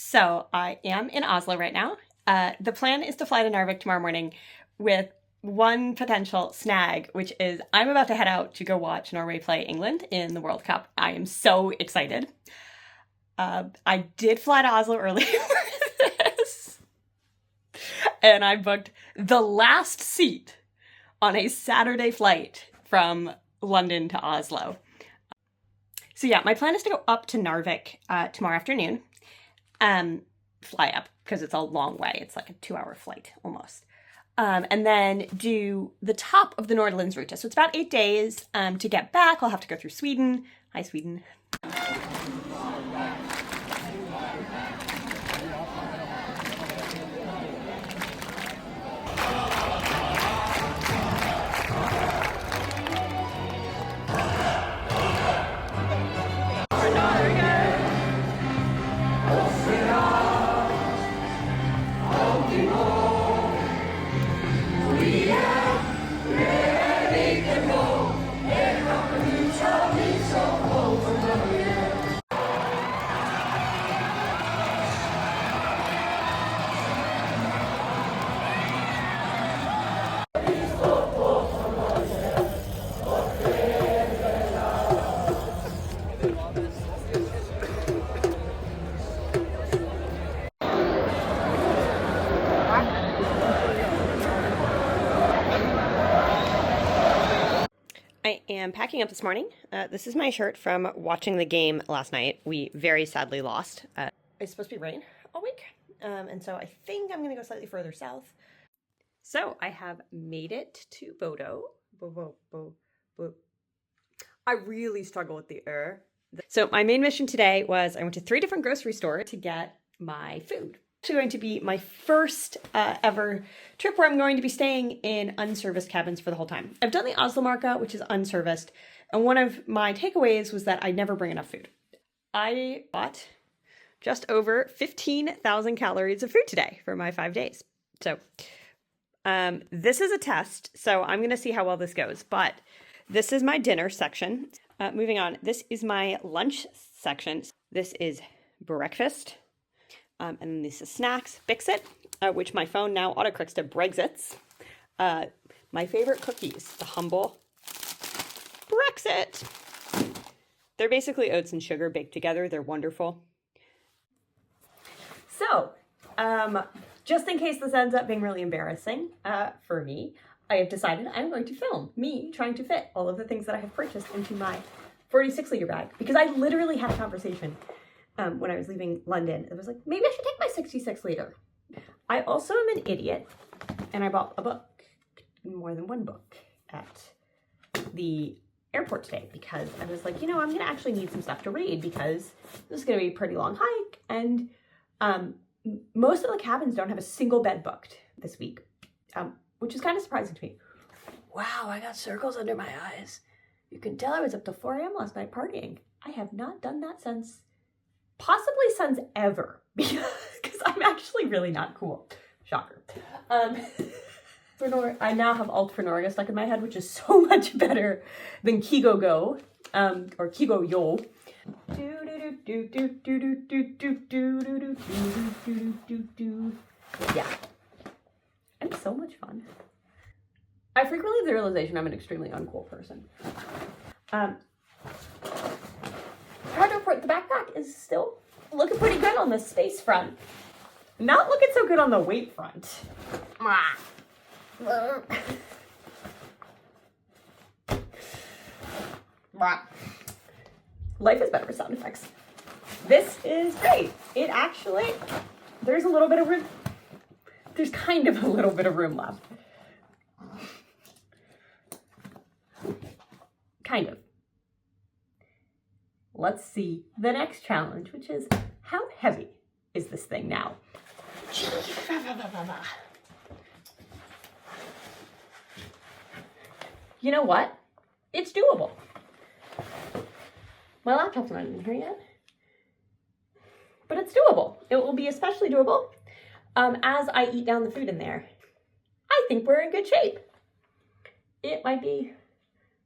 So I am in Oslo right now. The plan is to fly to Narvik tomorrow morning with one potential snag, which is I'm about to head out to go watch Norway play England in the World Cup. I am so excited. I did fly to Oslo earlier for this, and I booked the last seat on a Saturday flight from London to Oslo. So yeah, my plan is to go up to Narvik tomorrow afternoon. Fly up because it's a long way. It's like a 2-hour flight almost. And then do the top of the Nordlandsruta. So it's about 8 days to get back. I'll have to go through Sweden. Hi, Sweden. I am packing up this morning. This is my shirt from watching the game last night. We very sadly lost. It's supposed to be rain all week, and so I think I'm going to go slightly further south. So I have made it to Bodø. I really struggle with the So my main mission today was I went to 3 different grocery stores to get my food. It's going to be my first ever trip where I'm going to be staying in unserviced cabins for the whole time. I've done the Oslo Marka, which is unserviced, and one of my takeaways was that I never bring enough food. I bought just over 15,000 calories of food today for my 5 days. So this is a test, so I'm going to see how well this goes, but this is my dinner section. Moving on, this is my lunch section. This is breakfast. And then this is snacks, Bixit, which my phone now autocorrects to Brexits. My favorite cookies, the Humble Brexit. They're basically oats and sugar baked together. They're wonderful. So, just in case this ends up being really embarrassing for me, I have decided I'm going to film me trying to fit all of the things that I have purchased into my 46-liter bag. Because I literally had a conversation when I was leaving London. It was like, maybe I should take my 66-liter. I also am an idiot, and I bought a book, more than one book, at the airport today because I was like, you know, I'm going to actually need some stuff to read because this is going to be a pretty long hike, and most of the cabins don't have a single bed booked this week, which is kind of surprising to me. Wow, I got circles under my eyes. You can tell I was up till 4 a.m. last night partying. I have not done that possibly since ever, because I'm actually really not cool. Shocker. I now have Alt for Norge stuck in my head, which is so much better than Kigo Go, or Kigo Yo. Yeah. And so much fun. I frequently have the realization I'm an extremely uncool person. Hard to report, the backpack is still looking pretty good on the space front. Not looking so good on the weight front. Life is better with sound effects. This is great. It actually, there's a little bit of room. There's kind of a little bit of room left. Kind of. Let's see the next challenge, which is how heavy is this thing now? You know what? It's doable. My laptop's not in here yet, but it's doable. It will be especially doable as I eat down the food in there. I think we're in good shape. It might be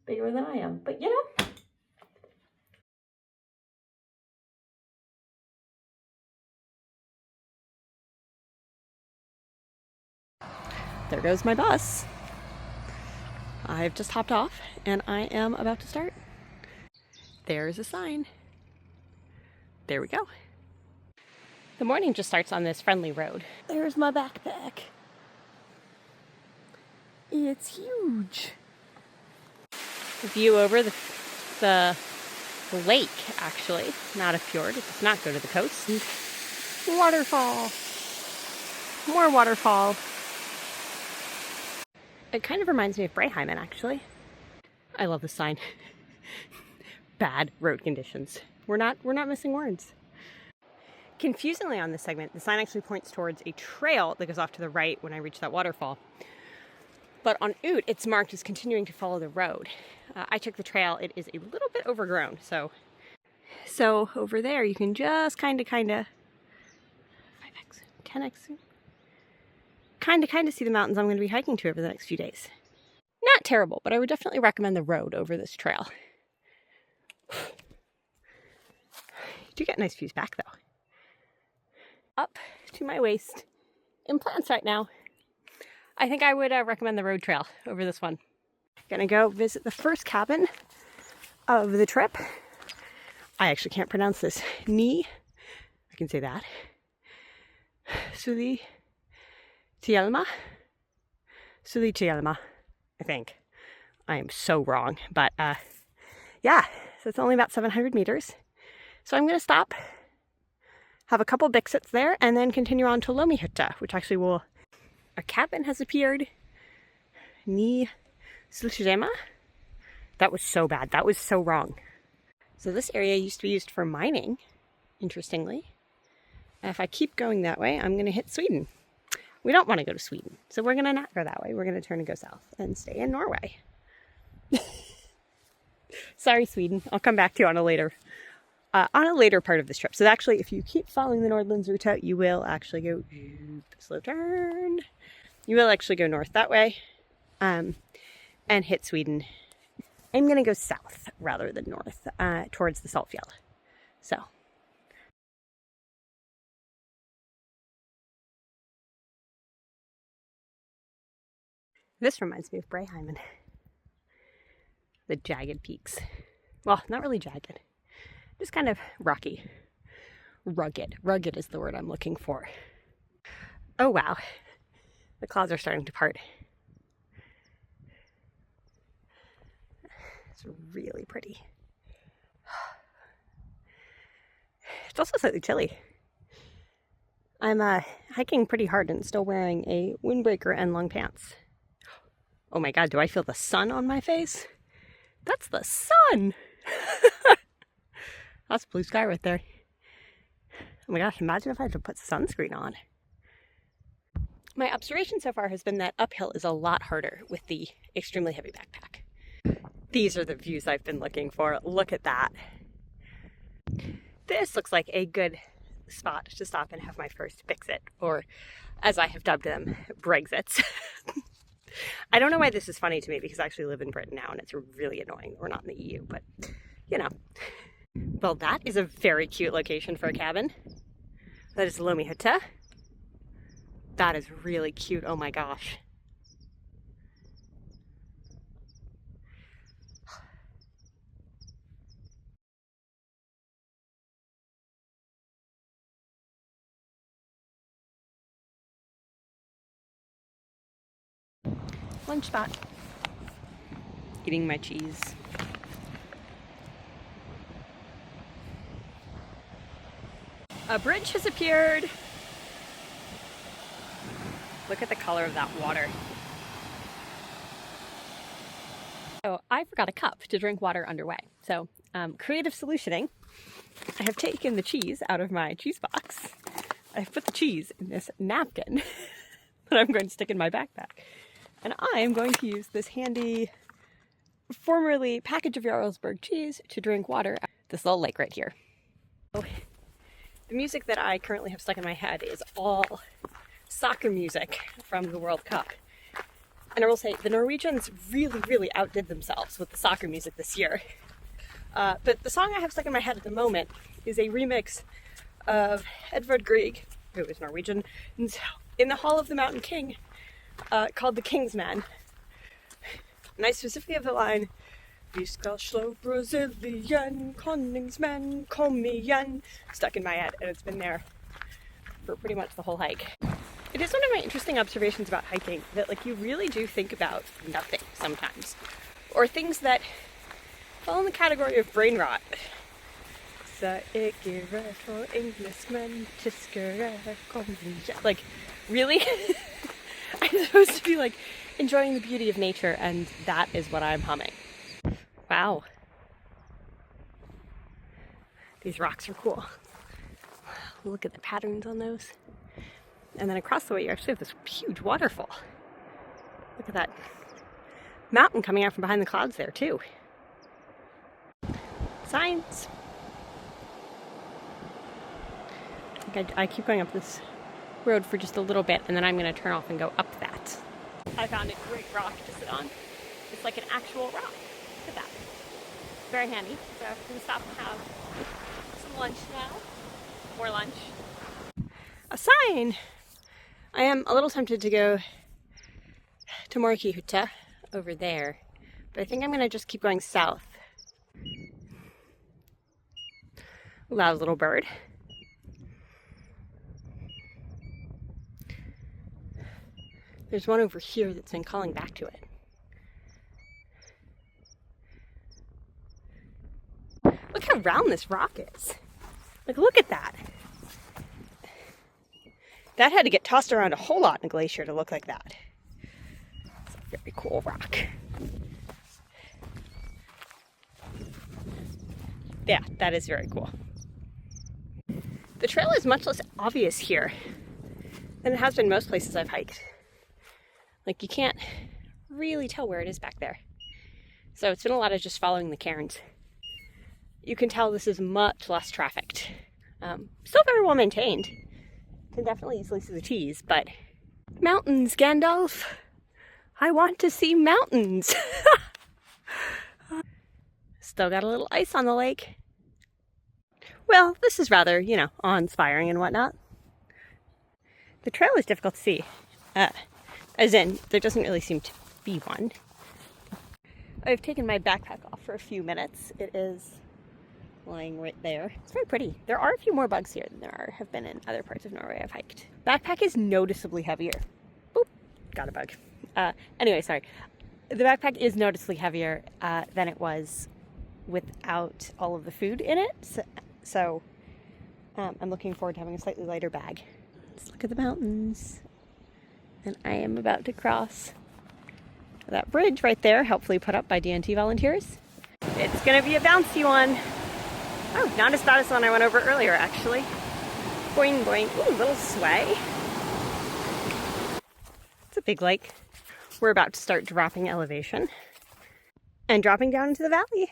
bigger than I am, but you know, there goes my bus. I've just hopped off and I am about to start. There's a sign. There we go. The morning just starts on this friendly road. There's my backpack. It's huge. The view over the lake, actually, not a fjord. It does not go to the coast. Waterfall. More waterfall. It kind of reminds me of Breheimen, actually. I love this sign. Bad road conditions. We're not missing words. Confusingly on this segment, the sign actually points towards a trail that goes off to the right when I reach that waterfall. But on Oot, it's marked as continuing to follow the road. I took the trail. It is a little bit overgrown, so over there you can just kind of 5x, 10x, kind of see the mountains I'm going to be hiking to over the next few days. Not terrible, but I would definitely recommend the road over this trail. You do get nice views back though. Up to my waist in plants right now. I think I would recommend the road trail over this one. Gonna go visit the first cabin of the trip. I actually can't pronounce this. I can say that. Sulitjema, I think. I am so wrong, but yeah, so it's only about 700 meters. So I'm gonna stop, have a couple big-sits there, and then continue on to Lomihytte, which actually a cabin has appeared. Ny-Sulitjema. That was so bad. That was so wrong. So this area used to be used for mining, interestingly. And if I keep going that way, I'm going to hit Sweden. We don't want to go to Sweden, so we're going to not go that way. We're going to turn and go south and stay in Norway. Sorry, Sweden. I'll come back to you on a later part of this trip. So actually, if you keep following the Nordlandsruta, you will actually go, slow turn. You will actually go north that way and hit Sweden. I'm going to go south rather than north towards the Saltfjellene. So. This reminds me of Breheimen. The jagged peaks. Well, not really jagged. Just kind of rocky. Rugged. Rugged is the word I'm looking for. Oh wow. The clouds are starting to part. It's really pretty. It's also slightly chilly. I'm hiking pretty hard and still wearing a windbreaker and long pants. Oh my god, do I feel the sun on my face? That's the sun! That's blue sky right there. Oh my gosh, imagine if I had to put sunscreen on. My observation so far has been that uphill is a lot harder with the extremely heavy backpack. These are the views I've been looking for. Look at that. This looks like a good spot to stop and have my first fix-it, or as I have dubbed them, Brexits. I don't know why this is funny to me because I actually live in Britain now and it's really annoying that we're not in the EU, but you know. Well, that is a very cute location for a cabin. That is Lomihytte. That is really cute. Oh my gosh. Lunch spot. Eating my cheese. A bridge has appeared. Look at the color of that water. So I forgot a cup to drink water underway. So creative solutioning. I have taken the cheese out of my cheese box. I've put the cheese in this napkin that I'm going to stick in my backpack. And I am going to use this handy, formerly package of Jarlsberg cheese to drink water at this little lake right here. So, the music that I currently have stuck in my head is all soccer music from the World Cup. And I will say, the Norwegians really outdid themselves with the soccer music this year. But the song I have stuck in my head at the moment is a remix of Edvard Grieg, who is Norwegian, in the Hall of the Mountain King, called The King's Man. And I specifically have the line, "Vi skal slå Brazilian koningsmen, kom igen," stuck in my head, and it's been there for pretty much the whole hike. It is one of my interesting observations about hiking that, like, you really do think about nothing sometimes, or things that fall in the category of brain rot. Så ikke for Englishmen, tyskere, kom igen. Like, really? I'm supposed to be like enjoying the beauty of nature, and that is what I'm humming. Wow. These rocks are cool. Look at the patterns on those. And then across the way, you actually have this huge waterfall. Look at that mountain coming out from behind the clouds there, too. Signs. I keep going up this road for just a little bit, and then I'm going to turn off and go up that. I found a great rock to sit on. It's like an actual rock. Look at that. Very handy. So I'm going to stop and have some lunch now. More lunch. A sign! I am a little tempted to go to Lomihytte over there, but I think I'm going to just keep going south. Loud little bird. There's one over here that's been calling back to it. Look how round this rock is. Like, look at that. That had to get tossed around a whole lot in a glacier to look like that. It's a very cool rock. Yeah, that is very cool. The trail is much less obvious here than it has been most places I've hiked. Like, you can't really tell where it is back there. So it's been a lot of just following the cairns. You can tell this is much less trafficked. Still very well maintained. Can definitely easily see the T's, but mountains, Gandalf. I want to see mountains. Still got a little ice on the lake. Well, this is rather, awe-inspiring and whatnot. The trail is difficult to see. As in, there doesn't really seem to be one. I've taken my backpack off for a few minutes. It is lying right there. It's very pretty. There are a few more bugs here than there have been in other parts of Norway I've hiked. Backpack is noticeably heavier. Boop, got a bug. Anyway, sorry. The backpack is noticeably heavier than it was without all of the food in it. So I'm looking forward to having a slightly lighter bag. Let's look at the mountains. And I am about to cross that bridge right there, helpfully put up by DNT volunteers. It's gonna be a bouncy one. Oh, not as bad as the one I went over earlier, actually. Boing, boing. Ooh, little sway. It's a big lake. We're about to start dropping elevation and dropping down into the valley.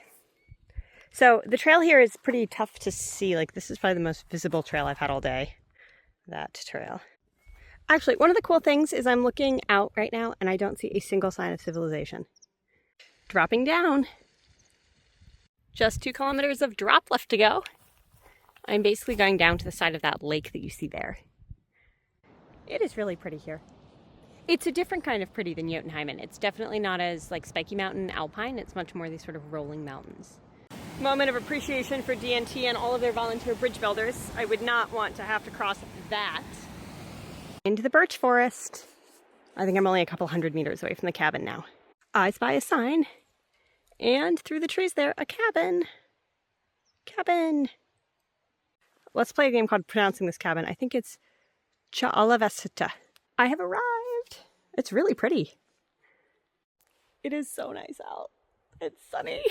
So the trail here is pretty tough to see. Like, this is probably the most visible trail I've had all day. That trail. Actually, one of the cool things is I'm looking out right now and I don't see a single sign of civilization. Dropping down. Just 2 kilometers of drop left to go. I'm basically going down to the side of that lake that you see there. It is really pretty here. It's a different kind of pretty than Jotunheimen. It's definitely not as like Spiky Mountain Alpine. It's much more these sort of rolling mountains. Moment of appreciation for DNT and all of their volunteer bridge builders. I would not want to have to cross that. Into the birch forest. I think I'm only a couple hundred meters away from the cabin now. I spy a sign. And through the trees there, a cabin. Cabin. Let's play a game called Pronouncing This Cabin. I think it's Tjalalveshytta. I have arrived. It's really pretty. It is so nice out. It's sunny.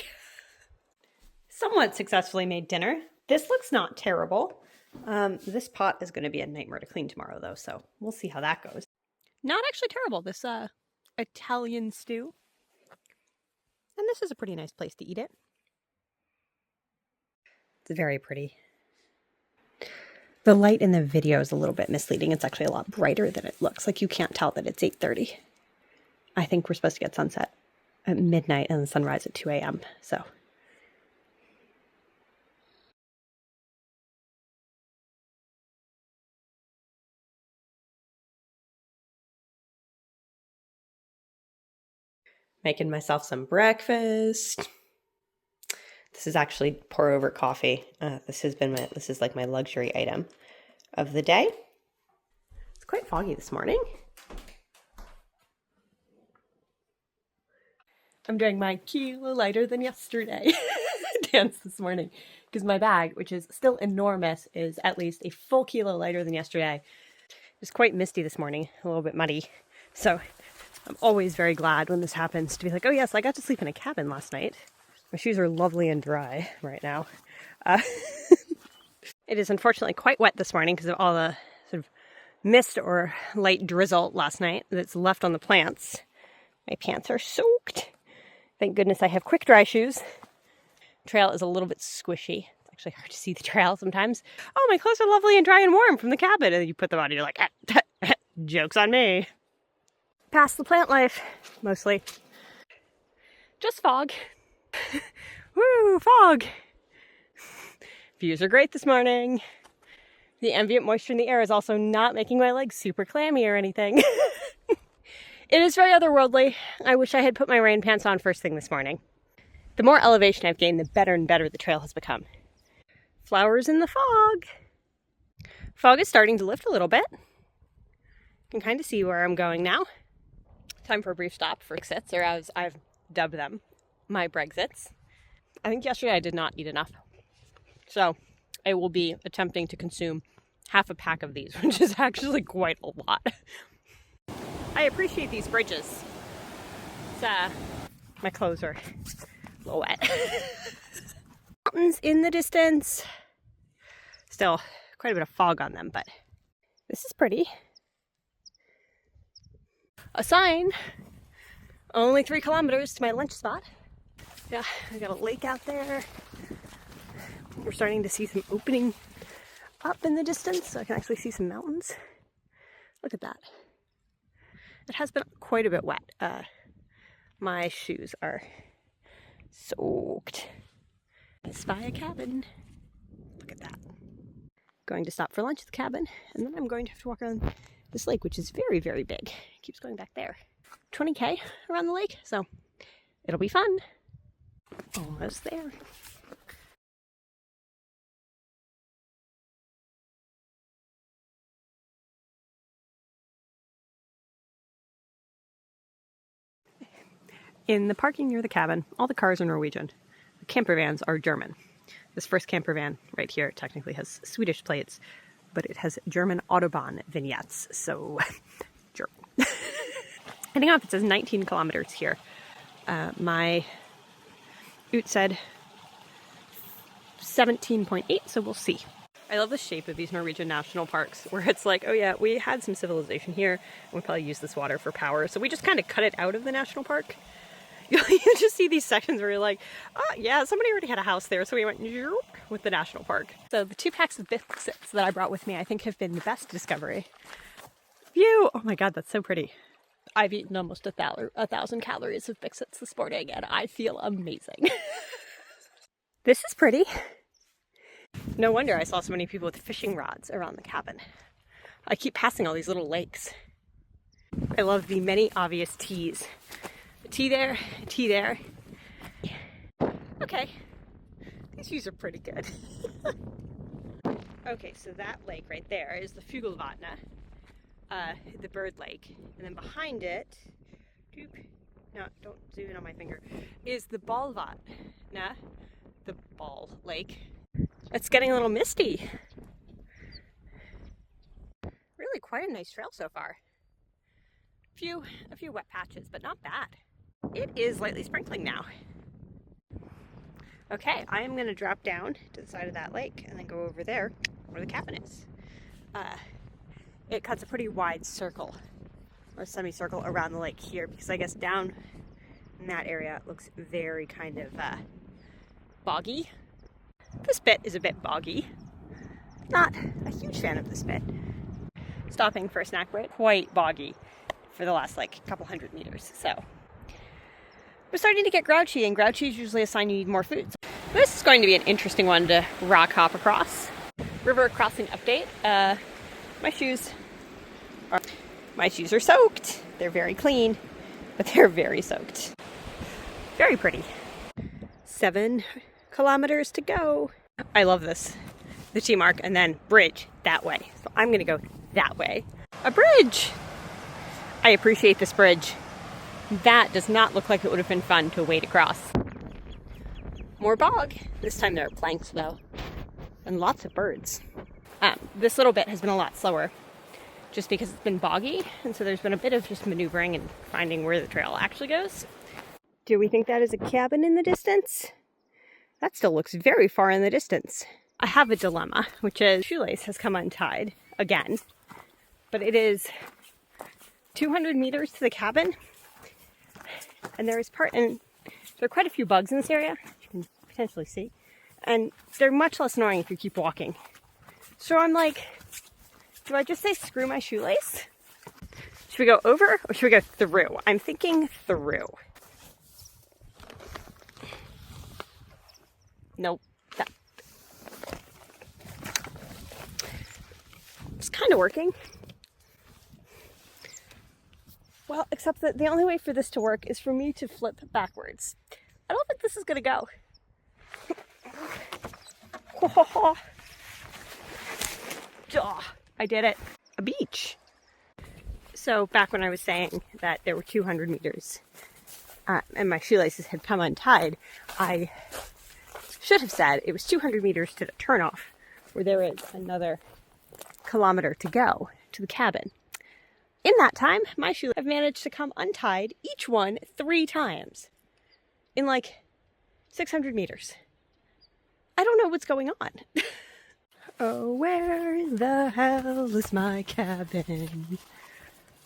Somewhat successfully made dinner. This looks not terrible. This pot is going to be a nightmare to clean tomorrow, though, so we'll see how that goes. Not actually terrible, this Italian stew. And this is a pretty nice place to eat it. It's very pretty. The light in the video is a little bit misleading. It's actually a lot brighter than it looks. Like, you can't tell that it's 8:30. I think we're supposed to get sunset at midnight and the sunrise at 2 a.m., so... Making myself some breakfast. This is actually pour over coffee. This is like my luxury item of the day. It's quite foggy this morning. I'm doing my kilo lighter than yesterday dance this morning because my bag, which is still enormous, is at least a full kilo lighter than yesterday. It was quite misty this morning, a little bit muddy. So I'm always very glad when this happens to be like, oh yes, I got to sleep in a cabin last night. My shoes are lovely and dry right now. It is unfortunately quite wet this morning because of all the sort of mist or light drizzle last night that's left on the plants. My pants are soaked. Thank goodness I have quick dry shoes. Trail is a little bit squishy. It's actually hard to see the trail sometimes. Oh, my clothes are lovely and dry and warm from the cabin. And then you put them on and you're like, joke's on me. Past the plant life, mostly. Just fog. Woo, fog. Views are great this morning. The ambient moisture in the air is also not making my legs super clammy or anything. It is very otherworldly. I wish I had put my rain pants on first thing this morning. The more elevation I've gained, the better and better the trail has become. Flowers in the fog. Fog is starting to lift a little bit. You can kind of see where I'm going now. Time for a brief stop for exits, or as I've dubbed them, my Brexits. I think yesterday I did not eat enough. So I will be attempting to consume half a pack of these, which is actually quite a lot. I appreciate these bridges. My clothes are a little wet. Mountains in the distance. Still quite a bit of fog on them, but this is pretty. A sign. Only 3 kilometers to my lunch spot. Yeah, I got a lake out there. We're starting to see some opening up in the distance, so I can actually see some mountains. Look at that. It has been quite a bit wet. My shoes are soaked. I spy a cabin. Look at that. Going to stop for lunch at the cabin, and then I'm going to have to walk around this lake, which is very, very big. It keeps going back there. 20k around the lake, so it'll be fun. Almost there. In the parking near the cabin, all the cars are Norwegian. The camper vans are German. This first camper van right here technically has Swedish plates, but it has German Autobahn vignettes, so German. Heading off, it says 19 kilometers here. My Oot said 17.8, so we'll see. I love the shape of these Norwegian national parks, where it's like, oh yeah, we had some civilization here, and we probably use this water for power, so we just kind of cut it out of the national park. You just see these sections where you're like, oh yeah, somebody already had a house there, so we went with the national park. So the 2 packs of biscuits that I brought with me, I think have been the best discovery. View! Oh my god, that's so pretty. I've eaten almost 1,000 calories of biscuits this morning, and I feel amazing. This is pretty. No wonder I saw so many people with fishing rods around the cabin. I keep passing all these little lakes. I love the many obvious teas. A tea there, a tea there. Okay, these views are pretty good. Okay, so that lake right there is the Fuglvatnet, the bird lake. And then behind it, no, don't zoom in on my finger, is the Ballvasshytta, the ball lake. It's getting a little misty. Really quite a nice trail so far. A few wet patches, but not bad. It is lightly sprinkling now. Okay, I am going to drop down to the side of that lake and then go over there where the cabin is. It cuts a pretty wide circle, or semicircle around the lake here, because I guess down in that area it looks very kind of boggy. This bit is a bit boggy. Not a huge fan of this bit. Stopping for a snack break, quite boggy for the last like couple hundred meters. So we're starting to get grouchy, and grouchy is usually a sign you need more food. So this is going to be an interesting one to rock hop across. River crossing update. My shoes are soaked. They're very clean, but they're very soaked. Very pretty. 7 kilometers to go. I love this. The T mark and then bridge that way. So I'm gonna go that way. A bridge! I appreciate this bridge. That does not look like it would have been fun to wade across. More bog. This time there are planks though. And lots of birds. This little bit has been a lot slower just because it's been boggy. And so there's been a bit of just maneuvering and finding where the trail actually goes. Do we think that is a cabin in the distance? That still looks very far in the distance. I have a dilemma, which is shoelace has come untied again, but it is 200 meters to the cabin. And there are quite a few bugs in this area, you can potentially see, and they're much less annoying if you keep walking. So I'm like, do I just say screw my shoelace? Should we go over or should we go through? I'm thinking through. Nope. It's kind of working. Well, except that the only way for this to work is for me to flip backwards. I don't think this is gonna go. I did it. A beach. So back when I was saying that there were 200 meters and my shoelaces had come untied, I should have said it was 200 meters to the turnoff, where there is another kilometer to go to the cabin. In that time, my shoelaces have managed to come untied, each one 3 times in like 600 meters. I don't know what's going on. Oh, where the hell is my cabin?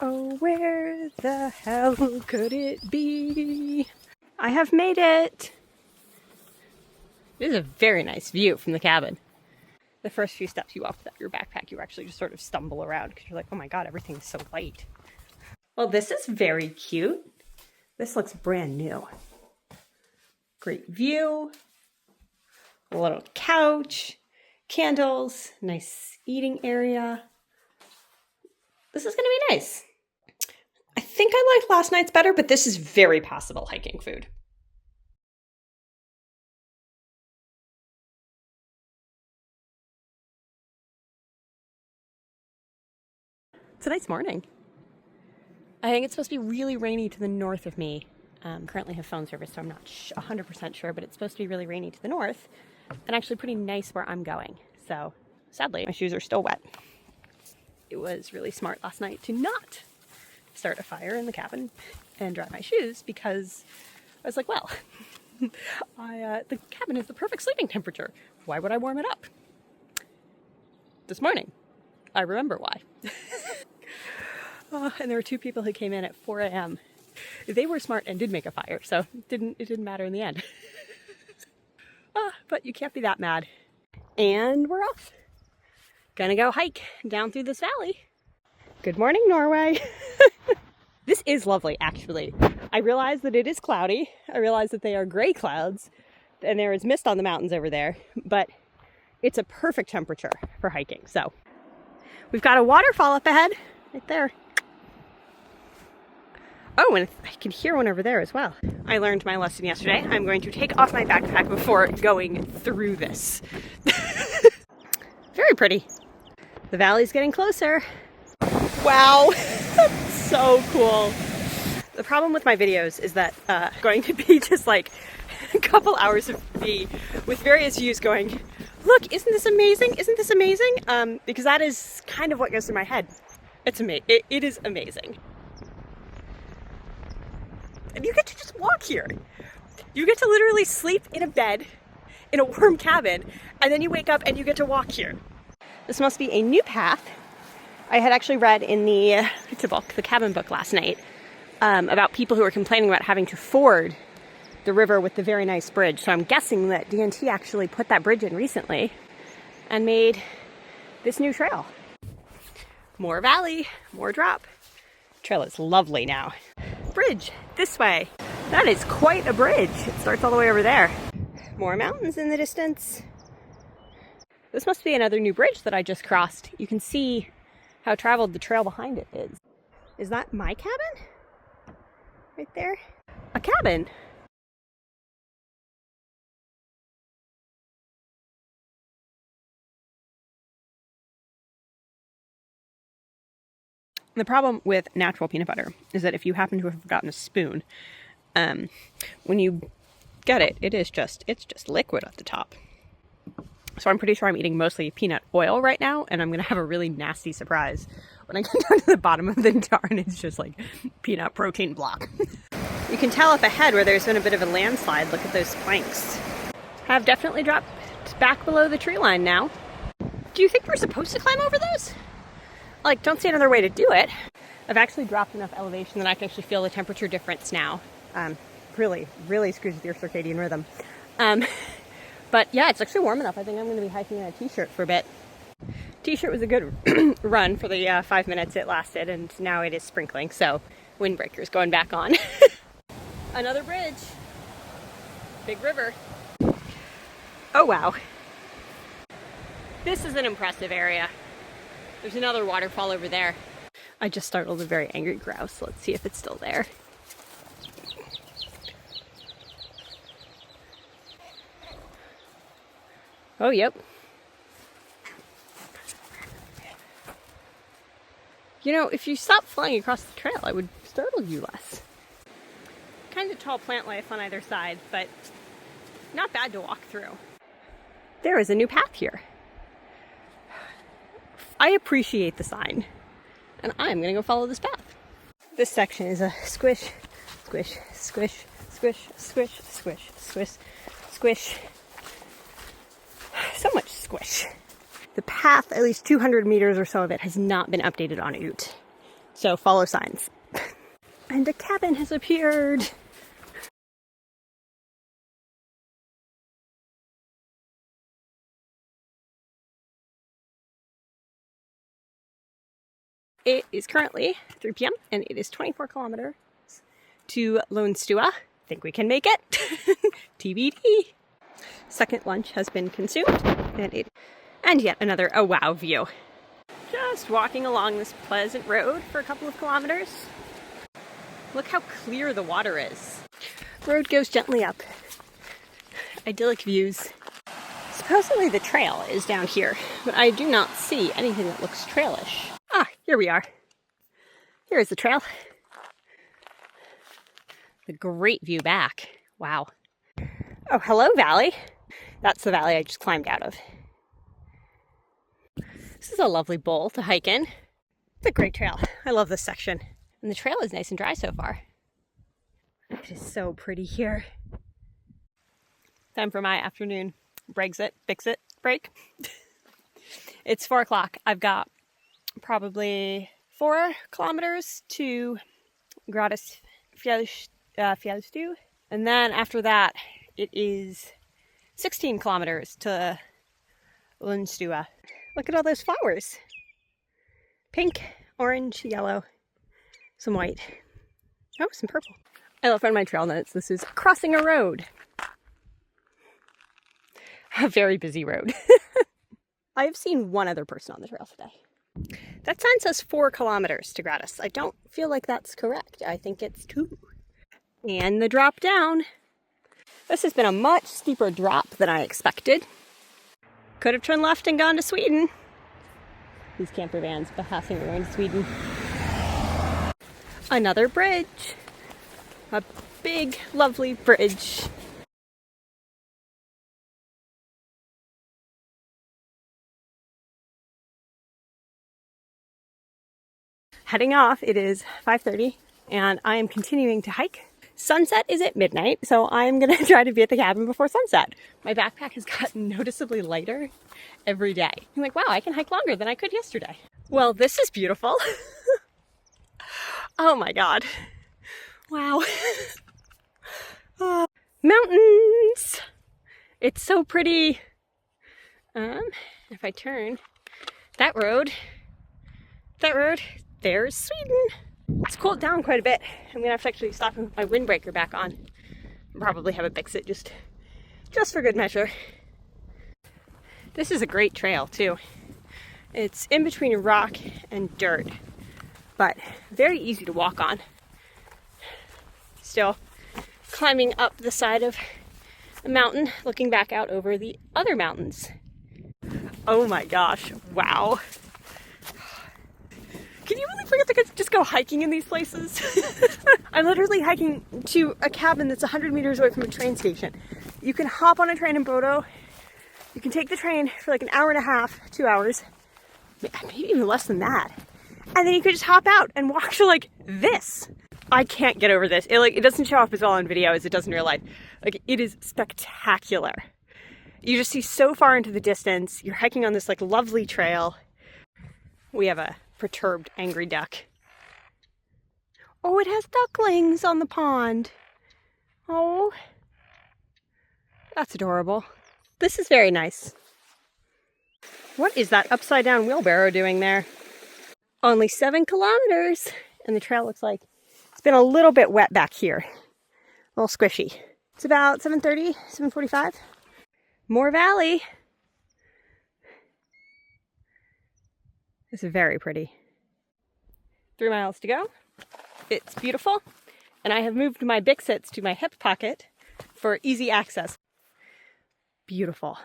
Oh, where the hell could it be? I have made it. This is a very nice view from the cabin. The first few steps you walk without your backpack, you actually just sort of stumble around because you're like, oh my god, everything's so light. Well, this is very cute. This looks brand new. Great view. A little couch. Candles. Nice eating area. This is going to be nice. I think I liked last night's better, but this is very passable hiking food. It's a nice morning. I think it's supposed to be really rainy to the north of me. Currently have phone service, so I'm not 100% sure, but it's supposed to be really rainy to the north and actually pretty nice where I'm going. So sadly, my shoes are still wet. It was really smart last night to not start a fire in the cabin and dry my shoes because I was like, well, the cabin is the perfect sleeping temperature. Why would I warm it up? This morning, I remember why. And there were 2 people who came in at 4 a.m. They were smart and did make a fire, so it didn't matter in the end. But you can't be that mad. And we're off. Gonna go hike down through this valley. Good morning, Norway. This is lovely, actually. I realize that it is cloudy. I realize that they are gray clouds, and there is mist on the mountains over there, but it's a perfect temperature for hiking. So we've got a waterfall up ahead, right there. Oh, and I can hear one over there as well. I learned my lesson yesterday. I'm going to take off my backpack before going through this. Very pretty. The valley's getting closer. Wow, that's so cool. The problem with my videos is that going to be just like a couple hours of me with various views going, look, isn't this amazing? Isn't this amazing? Because that is kind of what goes through my head. It's amazing. It is amazing. And you get to just walk here. You get to literally sleep in a bed in a warm cabin, and then you wake up and you get to walk here. This must be a new path. I had actually read in the cabin book last night, about people who are complaining about having to ford the river with the very nice bridge. So I'm guessing that DNT actually put that bridge in recently and made this new trail. More valley, more drop. Trail is lovely now. Bridge this way. That is quite a bridge. It starts all the way over there. More mountains in the distance. This must be another new bridge that I just crossed. You can see how traveled the trail behind it is. Is that my cabin? Right there? A cabin? The problem with natural peanut butter is that if you happen to have forgotten a spoon, when you get it, it's just liquid at the top. So I'm pretty sure I'm eating mostly peanut oil right now, and I'm going to have a really nasty surprise when I get down to the bottom of the jar and it's just like peanut protein block. You can tell up ahead where there's been a bit of a landslide. Look at those planks. Have definitely dropped back below the tree line now. Do you think we're supposed to climb over those? Like, don't see another way to do it. I've actually dropped enough elevation that I can actually feel the temperature difference now. Really screws with your circadian rhythm. But yeah, it's actually warm enough. I think I'm going to be hiking in a t-shirt for a bit. T-shirt was a good run for the 5 minutes it lasted, and now it is sprinkling, so windbreaker's going back on. Another bridge. Big river. Oh wow. This is an impressive area. There's another waterfall over there. I just startled a very angry grouse. Let's see if it's still there. Oh, yep. You know, if you stopped flying across the trail, I would startle you less. Kind of tall plant life on either side, but not bad to walk through. There is a new path here. I appreciate the sign, and I'm gonna go follow this path. This section is a squish, squish, squish, squish, squish, squish, squish, squish. So much squish. The path, at least 200 meters or so of it, has not been updated on Oot. So follow signs. And a cabin has appeared. It is currently 3 p.m. and it is 24 kilometers to Lønsstua. Think we can make it. TBD. Second lunch has been consumed, and yet another oh wow view. Just walking along this pleasant road for a couple of kilometers. Look how clear the water is. Road goes gently up. Idyllic views. Supposedly the trail is down here, but I do not see anything that looks trailish. Ah, here we are. Here is the trail. The great view back. Wow. Oh, hello, valley. That's the valley I just climbed out of. This is a lovely bowl to hike in. It's a great trail. I love this section. And the trail is nice and dry so far. It is so pretty here. Time for my afternoon Brexit, fix-it break. It's 4 o'clock. I've got probably 4 kilometers to Graddis Fjellstue. And then after that, it is 16 kilometers to Lønnstua. Look at all those flowers. Pink, orange, yellow, some white. Oh, some purple. I love on my trail notes. This is crossing a road. A very busy road. I have seen one other person on the trail today. That sign says 4 kilometers to Graddis. I don't feel like that's correct. I think it's 2. And the drop down. This has been a much steeper drop than I expected. Could have turned left and gone to Sweden. These camper vans passing around Sweden. Another bridge. A big, lovely bridge. Heading off, it is 5:30 and I am continuing to hike. Sunset is at midnight, so I'm gonna try to be at the cabin before sunset. My backpack has gotten noticeably lighter every day. I'm like, wow, I can hike longer than I could yesterday. Well, this is beautiful. Oh my God. Wow. Mountains. It's so pretty. If I turn that road, there's Sweden. It's cooled down quite a bit. I'm gonna have to actually stop and put my windbreaker back on. And probably have it fix it just for good measure. This is a great trail too. It's in between rock and dirt, but very easy to walk on. Still climbing up the side of a mountain, looking back out over the other mountains. Oh my gosh, wow. Can you believe forget to just go hiking in these places. I'm literally hiking to a cabin that's 100 meters away from a train station. You can hop on a train in Bodø. You can take the train for like an hour and a half, 2 hours, maybe even less than that. And then you could just hop out and walk to like this. I can't get over this. It doesn't show up as well on video as it does in real life. Like, it is spectacular. You just see so far into the distance. You're hiking on this like lovely trail. We have a perturbed, angry duck. Oh, it has ducklings on the pond. Oh, that's adorable. This is very nice. What is that upside down wheelbarrow doing there? Only 7 kilometers. And the trail looks like it's been a little bit wet back here. A little squishy. It's about 7:30, 7:45. More valley. It's very pretty. 3 miles to go. It's beautiful. And I have moved my Bixits to my hip pocket for easy access. Beautiful.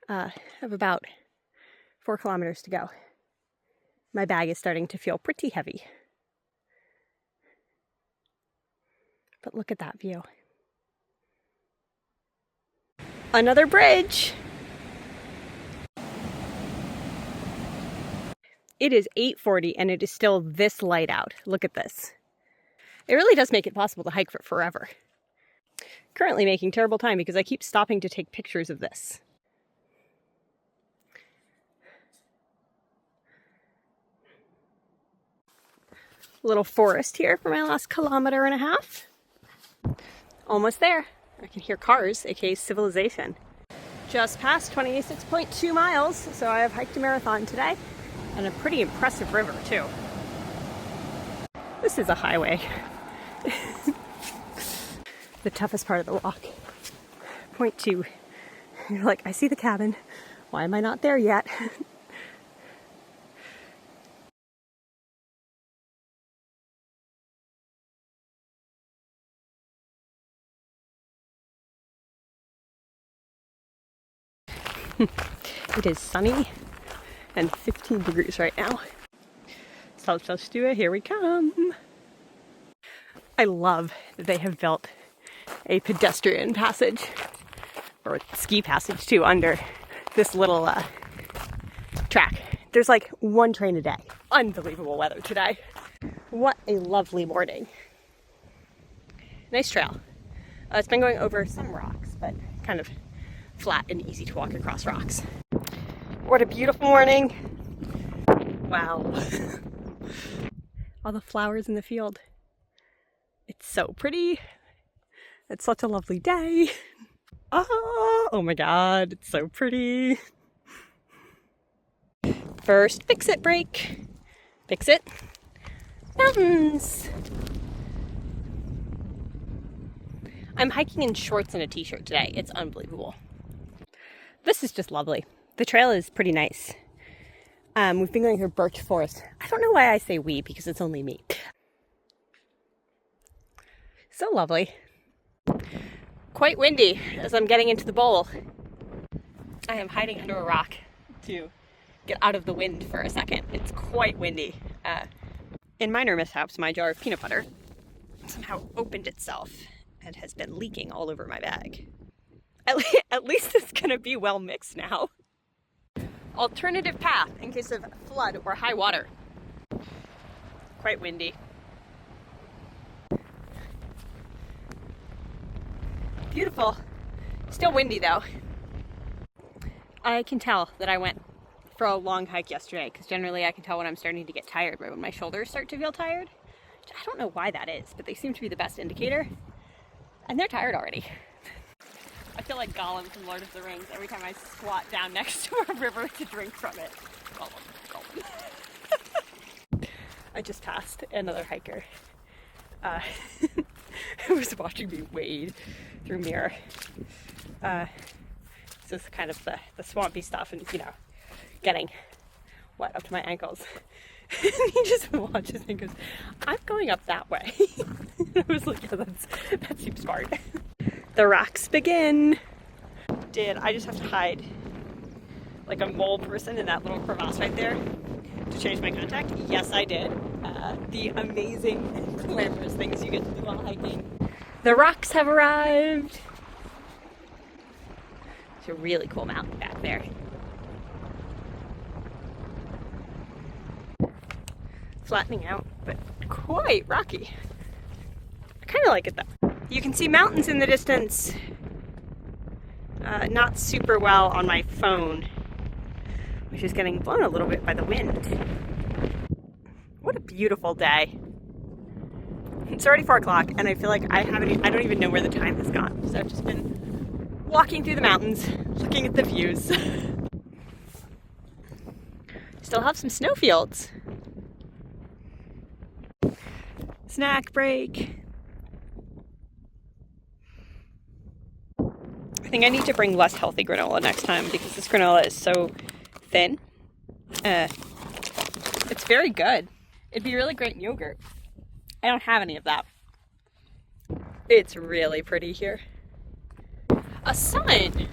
I have about 4 kilometers to go. My bag is starting to feel pretty heavy. But look at that view. Another bridge. It is 8:40 and it is still this light out. Look at this. It really does make it possible to hike for forever. Currently making terrible time because I keep stopping to take pictures of this. Little forest here for my last 1.5 kilometers. Almost there. I can hear cars, aka civilization. Just past 26.2 miles, so I have hiked a marathon today. And a pretty impressive river, too. This is a highway. The toughest part of the walk. Point 2. You're like, I see the cabin. Why am I not there yet? It is sunny and 15 degrees right now. Saltfjellstua, here we come. I love that they have built a pedestrian passage, or ski passage too, under this little track. There's like 1 train a day. Unbelievable weather today. What a lovely morning. Nice trail. It's been going over some rocks, but kind of flat and easy to walk across rocks. What a beautiful morning. Wow. All the flowers in the field. It's so pretty. It's such a lovely day. Oh my God, it's so pretty. First Fix-It break. Fix-It. Mountains. I'm hiking in shorts and a t-shirt today. It's unbelievable. This is just lovely. The trail is pretty nice. We've been going through birch forest. I don't know why I say we, because it's only me. So lovely. Quite windy as I'm getting into the bowl. I am hiding under a rock to get out of the wind for a second. It's quite windy. In minor mishaps, my jar of peanut butter somehow opened itself and has been leaking all over my bag. At least it's gonna be well mixed now. Alternative path in case of flood or high water. Quite windy. Beautiful. Still windy though. I can tell that I went for a long hike yesterday, because generally I can tell when I'm starting to get tired, but when my shoulders start to feel tired, I don't know why that is, but they seem to be the best indicator. And they're tired already. I feel like Gollum from Lord of the Rings every time I squat down next to a river to drink from it. Gollum, Gollum. I just passed another hiker who was watching me wade through mirror. This is kind of the swampy stuff and, you know, getting wet up to my ankles. And he just watches me and goes, I'm going up that way. I was like, yeah, that seems smart. The rocks begin. I just have to hide like a mole person in that little crevasse right there to to change my contact? Yes, I did. The amazing, glamorous things you get to do while hiking. The rocks have arrived. It's a really cool mountain back there. Flattening out, but quite rocky. I kind of like it though. You can see mountains in the distance. Not super well on my phone, which is getting blown a little bit by the wind. What a beautiful day. It's already 4 o'clock and I feel like I don't even know where the time has gone. So I've just been walking through the mountains, looking at the views. Still have some snowfields. Snack break. I think I need to bring less healthy granola next time because this granola is so thin. It's very good. It'd be really great in yogurt. I don't have any of that. It's really pretty here. A sun!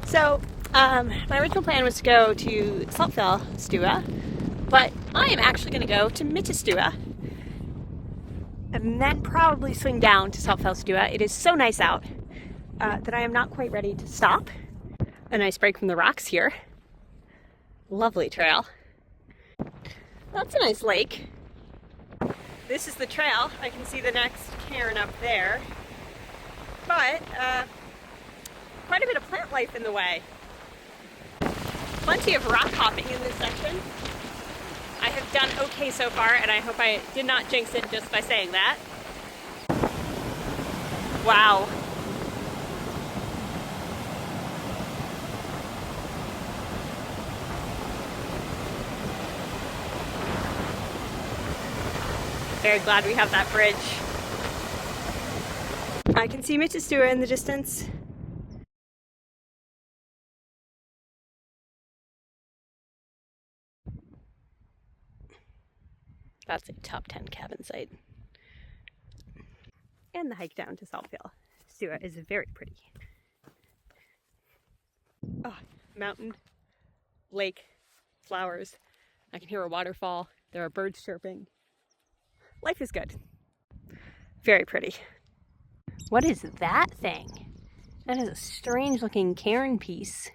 So, my original plan was to go to Saltfjellstua, but I am actually going to go to Miditstua and then probably swing down to Saltfjellstua. It is so nice out that I am not quite ready to stop. A nice break from the rocks here. Lovely trail. That's a nice lake. This is the trail. I can see the next cairn up there. But quite a bit of plant life in the way. Plenty of rock hopping in this section. I have done okay so far, and I hope I did not jinx it just by saying that. Wow. Very glad we have that bridge. I can see Miditstua in the distance. That's a top 10 cabin site. And the hike down to Saltfjellstua is very pretty. Oh, mountain, lake, flowers. I can hear a waterfall. There are birds chirping. Life is good. Very pretty. What is that thing? That is a strange looking cairn piece.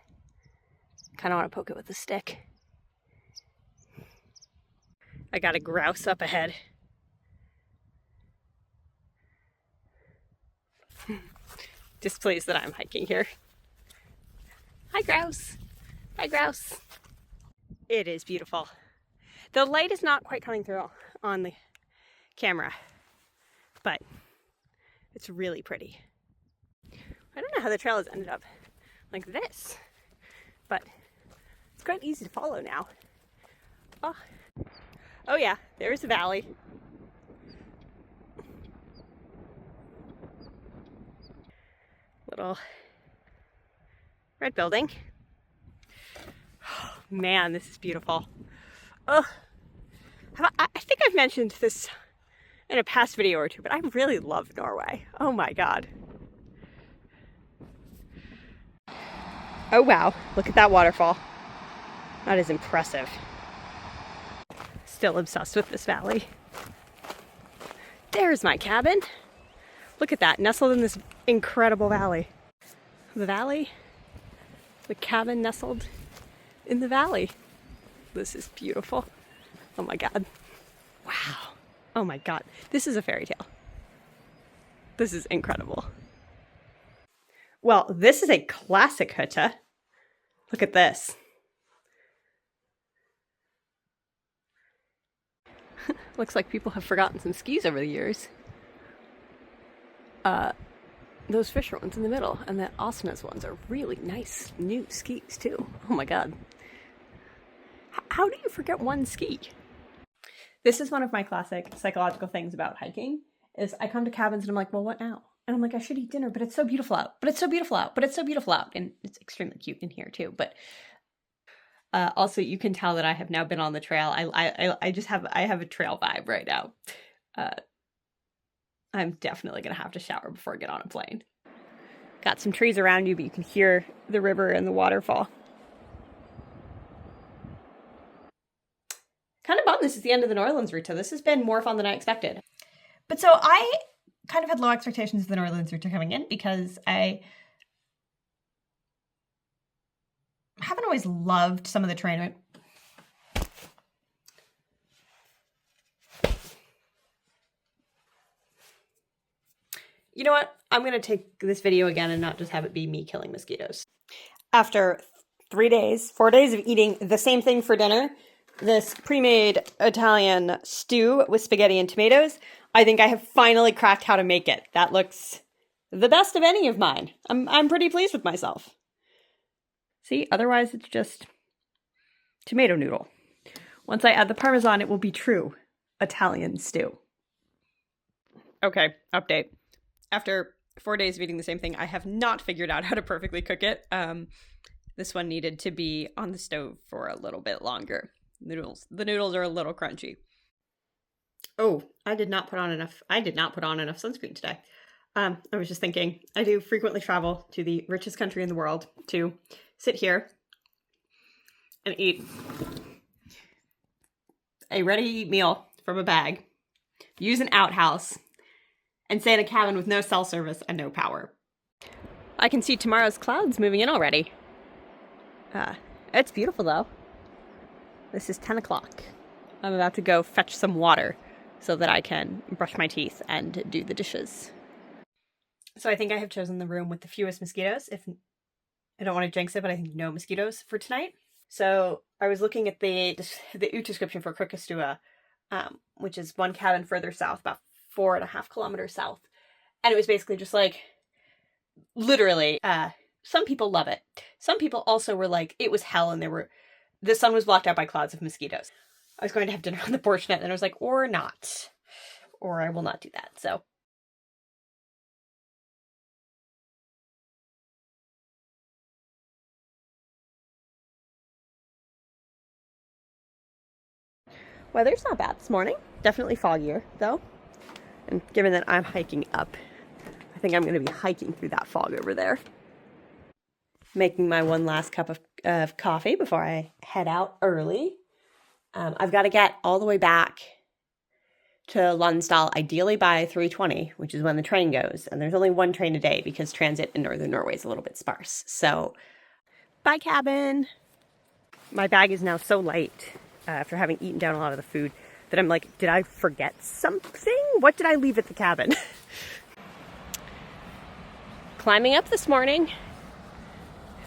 Kind of want to poke it with a stick. I got a grouse up ahead. Displeased that I'm hiking here. Hi, grouse. Hi, grouse. It is beautiful. The light is not quite coming through on the camera, but it's really pretty. I don't know how the trail has ended up like this, but it's quite easy to follow now. Oh yeah, there's the valley. Little red building. Oh, man, this is beautiful. Oh, I think I've mentioned this in a past video or two, but I really love Norway. Oh my God. Oh wow, look at that waterfall. That is impressive. Still obsessed with this valley. There's my cabin. Look at that, nestled in this incredible valley. The valley, the cabin nestled in the valley. This is beautiful. Oh my God. Wow. Oh my God. This is a fairy tale. This is incredible. Well, this is a classic hytta. Look at this. Looks like people have forgotten some skis over the years. Those Fisher ones in the middle, and the Asnes ones are really nice new skis too. Oh my God. How do you forget one ski? This is one of my classic psychological things about hiking, is I come to cabins and I'm like, well, what now? And I'm like, I should eat dinner, but it's so beautiful out. But it's so beautiful out. But it's so beautiful out. And it's extremely cute in here too. But also, you can tell that I have now been on the trail. I have a trail vibe right now. I'm definitely gonna have to shower before I get on a plane. Got some trees around you, but you can hear the river and the waterfall. this is the end of the Nordlandsruta. This has been more fun than I expected. But so I kind of had low expectations of the Nordlandsruta coming in because I haven't always loved some of the terrain. You know what? I'm going to take this video again and not just have it be me killing mosquitoes. After 4 days of eating the same thing for dinner, this pre-made Italian stew with spaghetti and tomatoes, I think I have finally cracked how to make it. That looks the best of any of mine. I'm pretty pleased with myself. See, otherwise it's just tomato noodle. Once I add the Parmesan, it will be true Italian stew. Okay, update. After 4 days of eating the same thing, I have not figured out how to perfectly cook it. This one needed to be on the stove for a little bit longer. The noodles are a little crunchy. Oh, I did not put on enough sunscreen today. I was just thinking, I do frequently travel to the richest country in the world to sit here and eat a ready meal from a bag, use an outhouse, and stay in a cabin with no cell service and no power. I can see tomorrow's clouds moving in already. It's beautiful though. This is 10 o'clock. I'm about to go fetch some water so that I can brush my teeth and do the dishes. So I think I have chosen the room with the fewest mosquitoes. If I don't want to jinx it, but I think no mosquitoes for tonight. So I was looking at the description for Krukastua, which is one cabin further south, about 4.5 kilometers south. And it was basically just like, literally, some people love it. Some people also were like, it was hell and the sun was blocked out by clouds of mosquitoes. I was going to have dinner on the porch net and I was like, or not. Or I will not do that, so. Weather's not bad this morning. Definitely foggier, though. And given that I'm hiking up, I think I'm going to be hiking through that fog over there. Making my one last cup of coffee before I head out early. I've got to get all the way back to Lønnsdal, ideally by 3:20, which is when the train goes. And there's only one train a day because transit in northern Norway is a little bit sparse. So, bye cabin! My bag is now so light after having eaten down a lot of the food that I'm like, did I forget something? What did I leave at the cabin? Climbing up this morning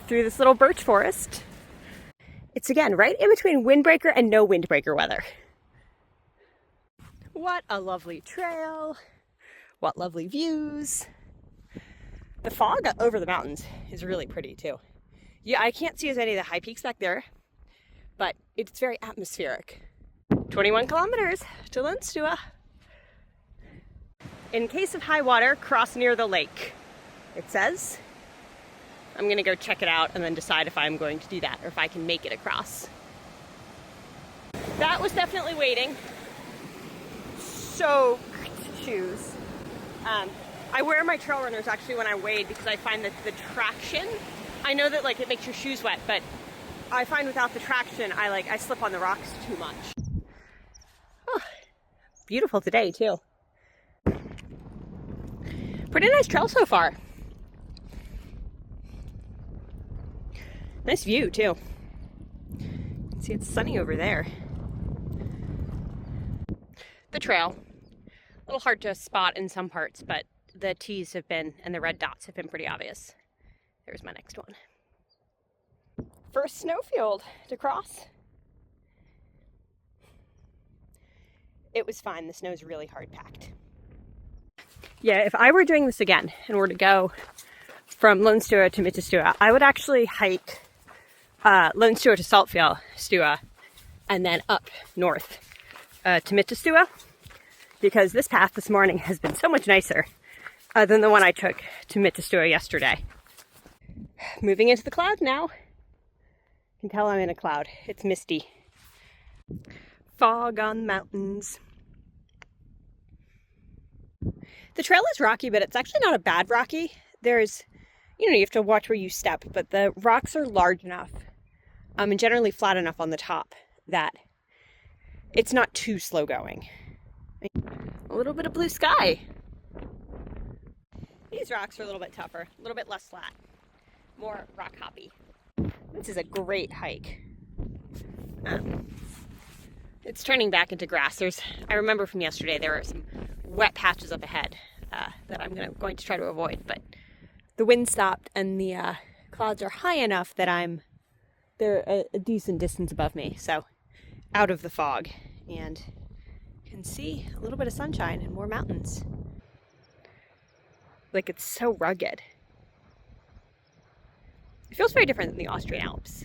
through this little birch forest. It's again right in between windbreaker and no windbreaker weather. What a lovely trail. What lovely views. The fog over the mountains is really pretty too. Yeah, I can't see as many of the high peaks back there, but it's very atmospheric. 21 kilometers to Lønnstua. In case of high water, cross near the lake, it says. I'm gonna go check it out and then decide if I'm going to do that or if I can make it across. That was definitely waiting. Soaked shoes. I wear my trail runners actually when I wade because I find that the traction, I know that like it makes your shoes wet, but I find without the traction, I slip on the rocks too much. Oh, beautiful today too. Pretty nice trail so far. Nice view too. See, it's sunny over there. The trail, a little hard to spot in some parts, but the T's have been, and the red dots have been pretty obvious. There's my next one. First snowfield to cross. It was fine. The snow's really hard packed. Yeah, if I were doing this again and were to go from Lønnstua to Miditstua, I would actually hike Lønnstua to Saltfjellstua and then up north to Miditstua, because this path this morning has been so much nicer than the one I took to Miditstua yesterday. Moving into the cloud now. You can tell I'm in a cloud. It's misty. Fog on the mountains. The trail is rocky, but it's actually not a bad rocky. There's, you have to watch where you step, but the rocks are large enough and generally flat enough on the top that it's not too slow going. A little bit of blue sky. These rocks are a little bit tougher, a little bit less flat, more rock hoppy. This is a great hike. It's turning back into grass. I remember from yesterday there were some wet patches up ahead that I'm going to try to avoid, but the wind stopped and the clouds are high enough that they're a decent distance above me, so out of the fog, and can see a little bit of sunshine and more mountains. Like, it's so rugged. It feels very different than the Austrian Alps.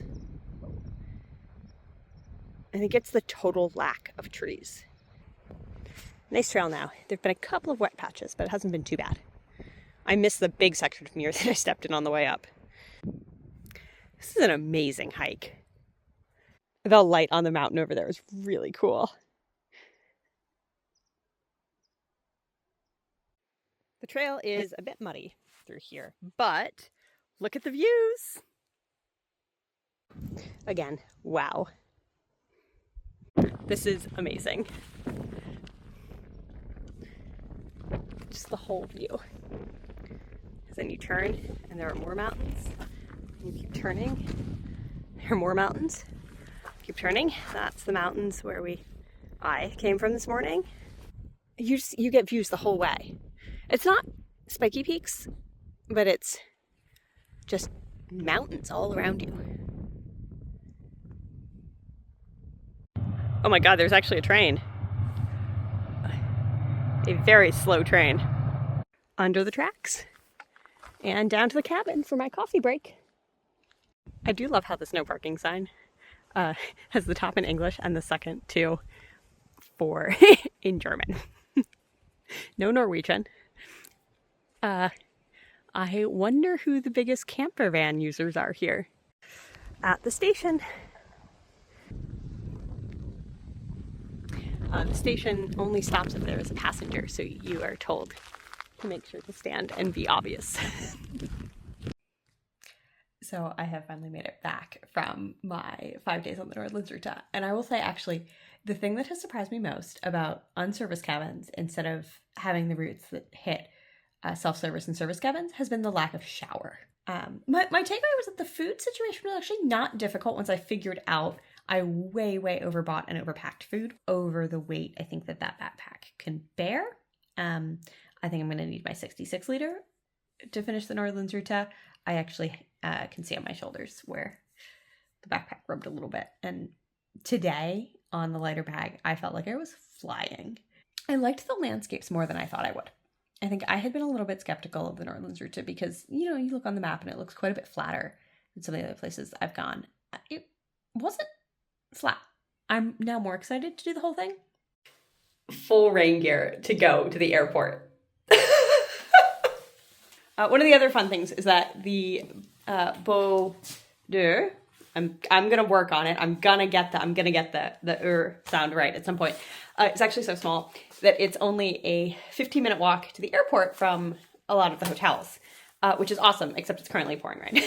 I think it's the total lack of trees. Nice trail now. There've been a couple of wet patches, but it hasn't been too bad. I missed the big section of mirror that I stepped in on the way up. This is an amazing hike. The light on the mountain over there is really cool. The trail is a bit muddy through here, but look at the views. Again, wow. This is amazing. Just the whole view. Then you turn and there are more mountains. You keep turning, there are more mountains. Keep turning, that's the mountains where I came from this morning. You get views the whole way. It's not spiky peaks, but it's just mountains all around you. Oh my God, there's actually a train. A very slow train. Under the tracks. And down to the cabin for my coffee break. I do love how the no parking sign has the top in English and the second two for in German. No Norwegian. I wonder who the biggest camper van users are here at the station. The station only stops if there is a passenger, so you are told to make sure to stand and be obvious. So I have finally made it back from my 5 days on the Nordlandsruta. And I will say, actually, the thing that has surprised me most about unserviced cabins instead of having the routes that hit self-service and service cabins has been the lack of shower. My takeaway was that the food situation was actually not difficult once I figured out I way overbought and overpacked food over the weight I think that backpack can bear. I think I'm going to need my 66 liter to finish the Nordlandsruta. I actually can see on my shoulders where the backpack rubbed a little bit. And today on the lighter bag, I felt like I was flying. I liked the landscapes more than I thought I would. I think I had been a little bit skeptical of the Nordlandsruta because, you look on the map and it looks quite a bit flatter than some of the other places I've gone. It wasn't flat. I'm now more excited to do the whole thing. Full rain gear to go to the airport. One of the other fun things is that the Bodø, I'm gonna work on it. I'm gonna get the sound right at some point. It's actually so small that it's only a 15-minute walk to the airport from a lot of the hotels, which is awesome, except it's currently pouring rain.